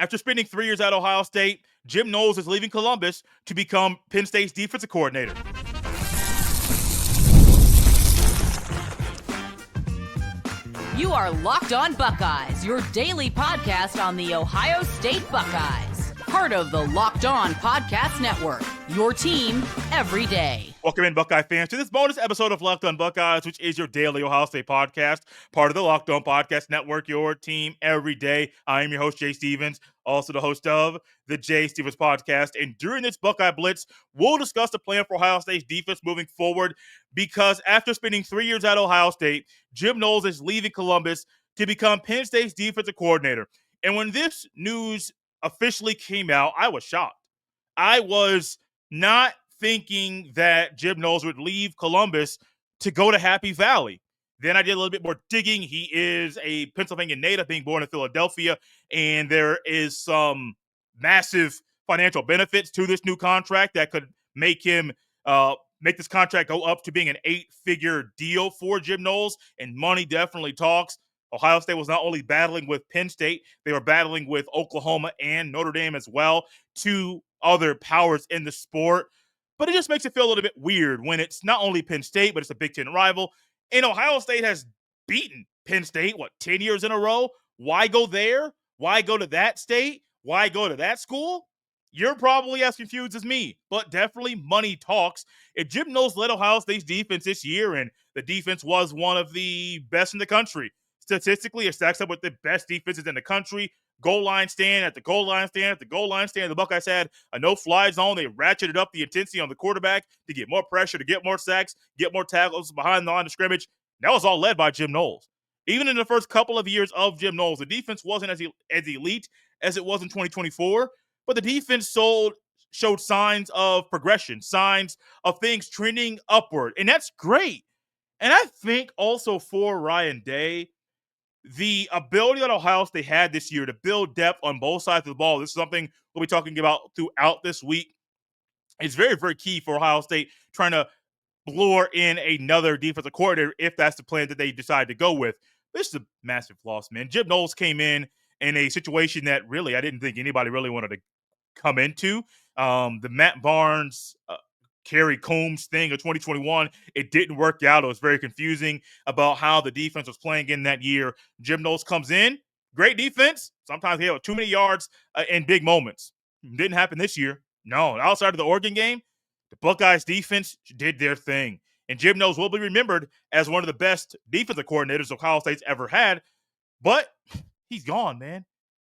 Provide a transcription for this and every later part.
After spending 3 years at Ohio State, Jim Knowles is leaving Columbus to become Penn State's defensive coordinator. You are Locked On Buckeyes, your daily podcast on the Ohio State Buckeyes. Part of the Locked On Podcast Network, your team every day. Welcome in, Buckeye fans, to this bonus episode of Locked On Buckeyes, which is your daily Ohio State podcast, part of the Locked On Podcast Network, your team every day. I am your host, Jay Stevens, also the host of the Jay Stevens Podcast. And during this Buckeye Blitz, we'll discuss the plan for Ohio State's defense moving forward, because after spending 3 years at Ohio State, Jim Knowles is leaving Columbus to become Penn State's defensive coordinator. And when this news officially came out, I was shocked. I was not thinking that Jim Knowles would leave Columbus to go to Happy Valley. Then I did a little bit more digging. He is a Pennsylvania native, being born in Philadelphia, and there is some massive financial benefits to this new contract that could make him make this contract go up to being an 8-figure deal for Jim Knowles, and money definitely talks. Ohio State was not only battling with Penn State, they were battling with Oklahoma and Notre Dame as well, two other powers in the sport. But it just makes it feel a little bit weird when it's not only Penn State, but it's a Big Ten rival. And Ohio State has beaten Penn State, 10 years in a row? Why go there? Why go to that state? Why go to that school? You're probably as confused as me, but definitely money talks. If Jim Knowles led Ohio State's defense this year, and the defense was one of the best in the country, statistically, it stacks up with the best defenses in the country. Goal line stand at the goal line stand at the goal line stand. The Buckeyes had a no-fly zone. They ratcheted up the intensity on the quarterback to get more pressure, to get more sacks, get more tackles behind the line of scrimmage. That was all led by Jim Knowles. Even in the first couple of years of Jim Knowles, the defense wasn't as elite as it was in 2024, but the defense showed signs of progression, signs of things trending upward, and that's great. And I think also for Ryan Day, the ability that Ohio State had this year to build depth on both sides of the ball, this is something we'll be talking about throughout this week. It's very, very key for Ohio State trying to lure in another defensive coordinator if that's the plan that they decide to go with. This is a massive loss, man. Jim Knowles came in a situation that really I didn't think anybody really wanted to come into. The Matt Barnes, Kerry Coombs thing of 2021, it didn't work out. It was very confusing about how the defense was playing in that year. Jim Knowles comes in, great defense. Sometimes he had too many yards in big moments. Didn't happen this year. No, outside of the Oregon game, the Buckeyes defense did their thing. And Jim Knowles will be remembered as one of the best defensive coordinators Ohio State's ever had. But he's gone, man.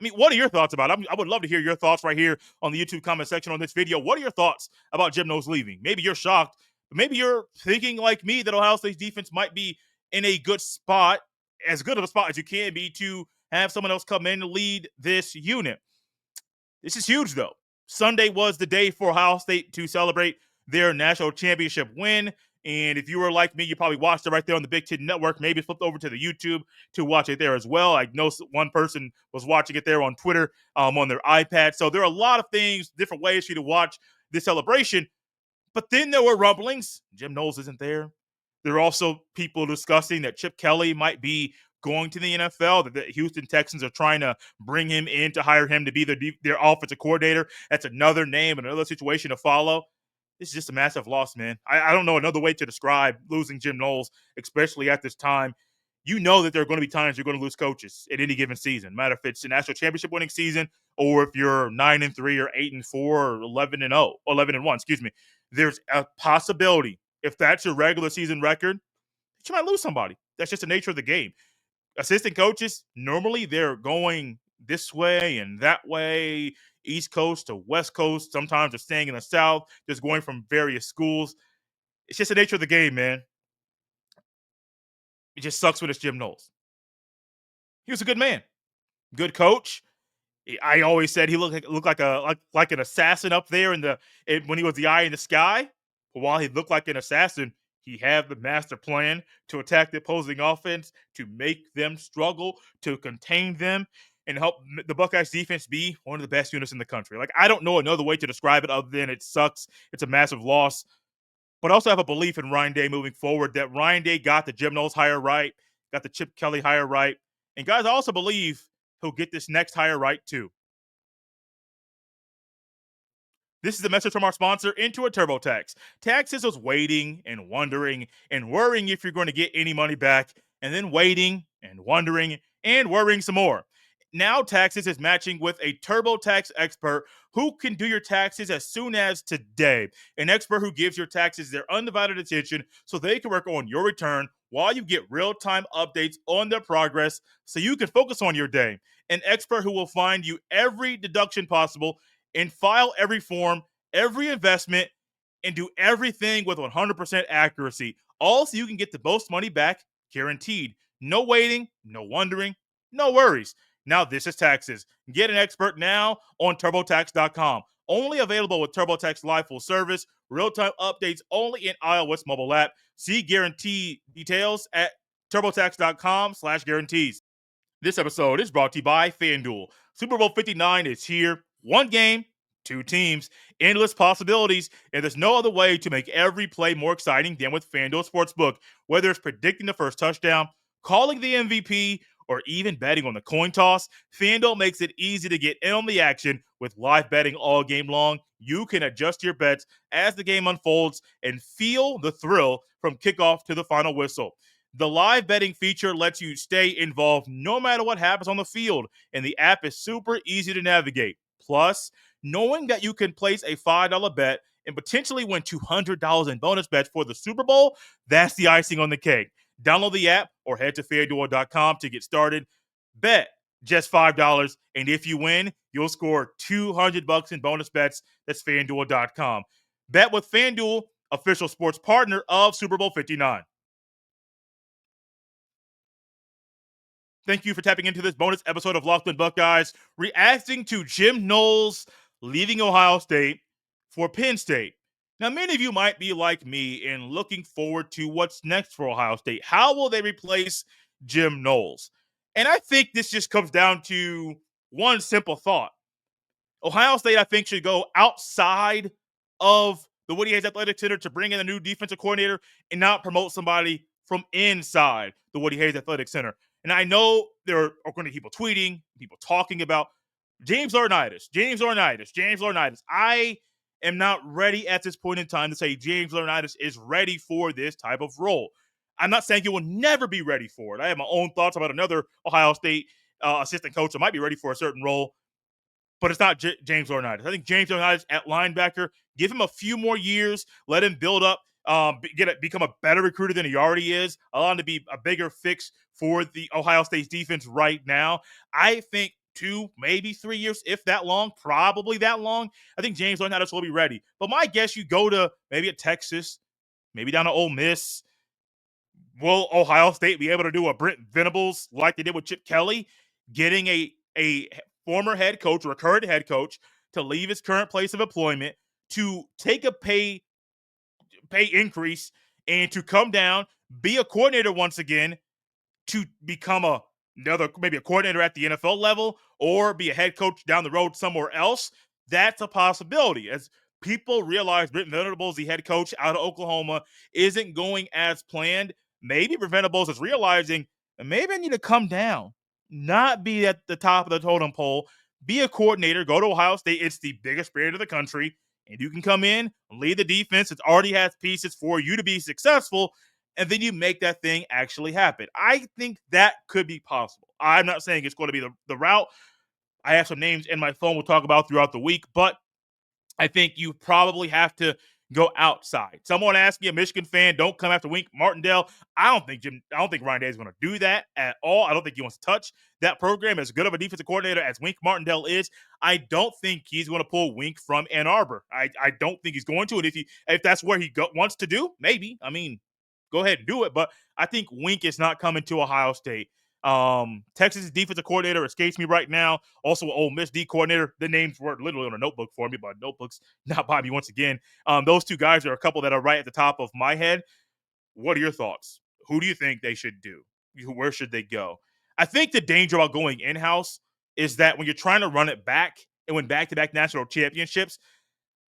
I mean, what are your thoughts about it? I would love to hear your thoughts right here on the YouTube comment section on this video. What are your thoughts about Jim Knowles leaving? Maybe you're shocked, but maybe you're thinking like me that Ohio State's defense might be in a good spot, as good of a spot as you can be, to have someone else come in and lead this unit. This is huge, though. Sunday was the day for Ohio State to celebrate their national championship win. And if you were like me, you probably watched it right there on the Big Ten Network. Maybe flipped over to the YouTube to watch it there as well. I know one person was watching it there on Twitter on their iPad. So there are a lot of things, different ways for you to watch this celebration. But then there were rumblings. Jim Knowles isn't there. There are also people discussing that Chip Kelly might be going to the NFL, that the Houston Texans are trying to bring him in to hire him to be their offensive coordinator. That's another name, another situation to follow. This is just a massive loss, man. I don't know another way to describe losing Jim Knowles, especially at this time. You know that there are going to be times you're going to lose coaches at any given season. No matter if it's a national championship winning season or if you're 9-3 or 8-4 or 11-0, 11-1, excuse me. There's a possibility, if that's your regular season record, that you might lose somebody. That's just the nature of the game. Assistant coaches, normally they're going this way and that way, East Coast to West Coast. Sometimes they're staying in the South, just going from various schools. It's just the nature of the game, man. It just sucks when it's Jim Knowles. He was a good man, good coach. I always said he looked like an assassin up there when he was the eye in the sky. But while he looked like an assassin, he had the master plan to attack the opposing offense, to make them struggle, to contain them, and help the Buckeyes defense be one of the best units in the country. Like, I don't know another way to describe it other than it sucks. It's a massive loss. But I also have a belief in Ryan Day moving forward, that Ryan Day got the Jim Knowles hire right, got the Chip Kelly hire right. And guys, I also believe he'll get this next hire right too. This is a message from our sponsor, Intuit TurboTax. Taxes was waiting and wondering and worrying if you're going to get any money back, and then waiting and wondering and worrying some more. Now Taxes is matching with a TurboTax expert who can do your taxes as soon as today. An expert who gives your taxes their undivided attention so they can work on your return while you get real-time updates on their progress so you can focus on your day. An expert who will find you every deduction possible and file every form, every investment, and do everything with 100% accuracy. All so you can get the most money back guaranteed. No waiting, no wondering, no worries. Now this is taxes. Get an expert now on TurboTax.com. Only available with TurboTax Live Full Service. Real-time updates only in iOS mobile app. See guarantee details at TurboTax.com/guarantees. This episode is brought to you by FanDuel. Super Bowl 59 is here. One game, two teams, endless possibilities, and there's no other way to make every play more exciting than with FanDuel Sportsbook. Whether it's predicting the first touchdown, calling the MVP, or even betting on the coin toss, FanDuel makes it easy to get in on the action with live betting all game long. You can adjust your bets as the game unfolds and feel the thrill from kickoff to the final whistle. The live betting feature lets you stay involved no matter what happens on the field, and the app is super easy to navigate. Plus, knowing that you can place a $5 bet and potentially win $200 in bonus bets for the Super Bowl, that's the icing on the cake. Download the app or head to FanDuel.com to get started. Bet just $5, and if you win, you'll score $200 in bonus bets. That's FanDuel.com. Bet with FanDuel, official sports partner of Super Bowl 59. Thank you for tapping into this bonus episode of Locked On Buckeyes, reacting to Jim Knowles leaving Ohio State for Penn State. Now, many of you might be like me and looking forward to what's next for Ohio State. How will they replace Jim Knowles? And I think this just comes down to one simple thought. Ohio State, I think, should go outside of the Woody Hayes Athletic Center to bring in a new defensive coordinator and not promote somebody from inside the Woody Hayes Athletic Center. And I know there are going to be people tweeting, people talking about James Laurinaitis. I am not ready at this point in time to say James Laurinaitis is ready for this type of role. I'm not saying he will never be ready for it. I have my own thoughts about another Ohio State assistant coach that might be ready for a certain role, but it's not James Laurinaitis. I think James Laurinaitis at linebacker, give him a few more years, let him build up, become a better recruiter than he already is, allow him to be a bigger fix for the Ohio State's defense right now. I think 2, maybe 3 years, if that long, probably that long. I think James Laurinaitis will be ready. But my guess, you go to maybe a Texas, maybe down to Ole Miss. Will Ohio State be able to do a Brent Venables like they did with Chip Kelly, getting a former head coach or a current head coach to leave his current place of employment, to take a pay increase and to come down, be a coordinator once again, to become maybe a coordinator at the NFL level or be a head coach down the road somewhere else? That's a possibility. As people realize Brent Venables, the head coach out of Oklahoma, isn't going as planned, maybe Brent Venables is realizing, maybe I need to come down, not be at the top of the totem pole, be a coordinator, go to Ohio State. It's the biggest brand of the country, and you can come in, lead the defense. It already has pieces for you to be successful, and then you make that thing actually happen. I think that could be possible. I'm not saying it's going to be the route. I have some names in my phone we'll talk about throughout the week, but I think you probably have to go outside. Someone asked me, a Michigan fan, don't come after Wink Martindale. I don't think Ryan Day is going to do that at all. I don't think he wants to touch that program. As good of a defensive coordinator as Wink Martindale is, I don't think he's going to pull Wink from Ann Arbor. I don't think he's going to. And if that's where he wants to do, maybe. I mean, go ahead and do it. But I think Wink is not coming to Ohio State. Texas defensive coordinator escapes me right now. Also, Ole Miss D coordinator. The names were literally on a notebook for me, but notebooks not by me once again. Those two guys are a couple that are right at the top of my head. What are your thoughts? Who do you think they should do? Where should they go? I think the danger about going in-house is that when you're trying to run it back and win back-to-back national championships,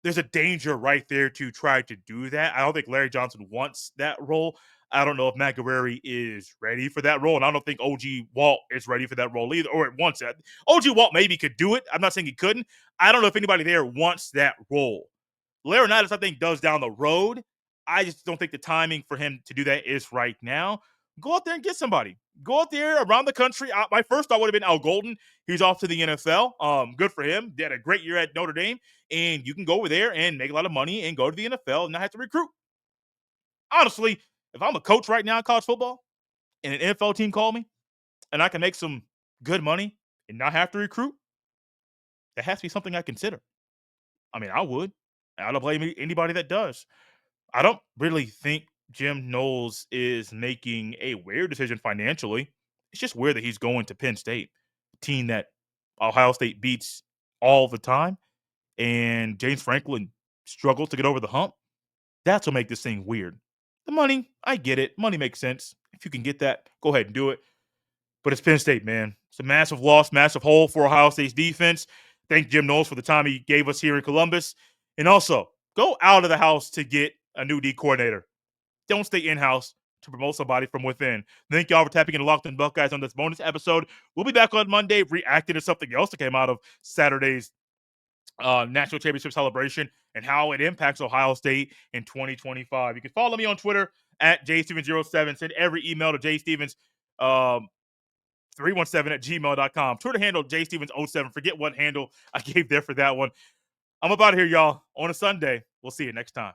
there's a danger right there to try to do that. I don't think Larry Johnson wants that role. I don't know if McGarry is ready for that role, and I don't think O.G. Walt is ready for that role either, or wants it. O.G. Walt maybe could do it. I'm not saying he couldn't. I don't know if anybody there wants that role. Laurinaitis, I think, does down the road. I just don't think the timing for him to do that is right now. Go out there and get somebody. Go out there around the country. My first thought would have been Al Golden. He's off to the NFL. Good for him. He had a great year at Notre Dame. And you can go over there and make a lot of money and go to the NFL and not have to recruit. Honestly, if I'm a coach right now in college football and an NFL team call me and I can make some good money and not have to recruit, that has to be something I consider. I mean, I would. I don't blame anybody that does. I don't really think Jim Knowles is making a weird decision financially. It's just weird that he's going to Penn State, a team that Ohio State beats all the time, and James Franklin struggles to get over the hump. That's what makes this thing weird. The money, I get it. Money makes sense. If you can get that, go ahead and do it. But it's Penn State, man. It's a massive loss, massive hole for Ohio State's defense. Thank Jim Knowles for the time he gave us here in Columbus. And also, go out of the house to get a new D coordinator. Don't stay in-house to promote somebody from within. Thank y'all for tapping into Locked On Buckeyes on this bonus episode. We'll be back on Monday reacting to something else that came out of Saturday's national championship celebration and how it impacts Ohio State in 2025. You can follow me on Twitter at jstevens07. Send every email to jstevens 317 at gmail.com. Twitter handle jstevens07. Forget what handle I gave there for that one. I'm about here, y'all, on a Sunday. We'll see you next time.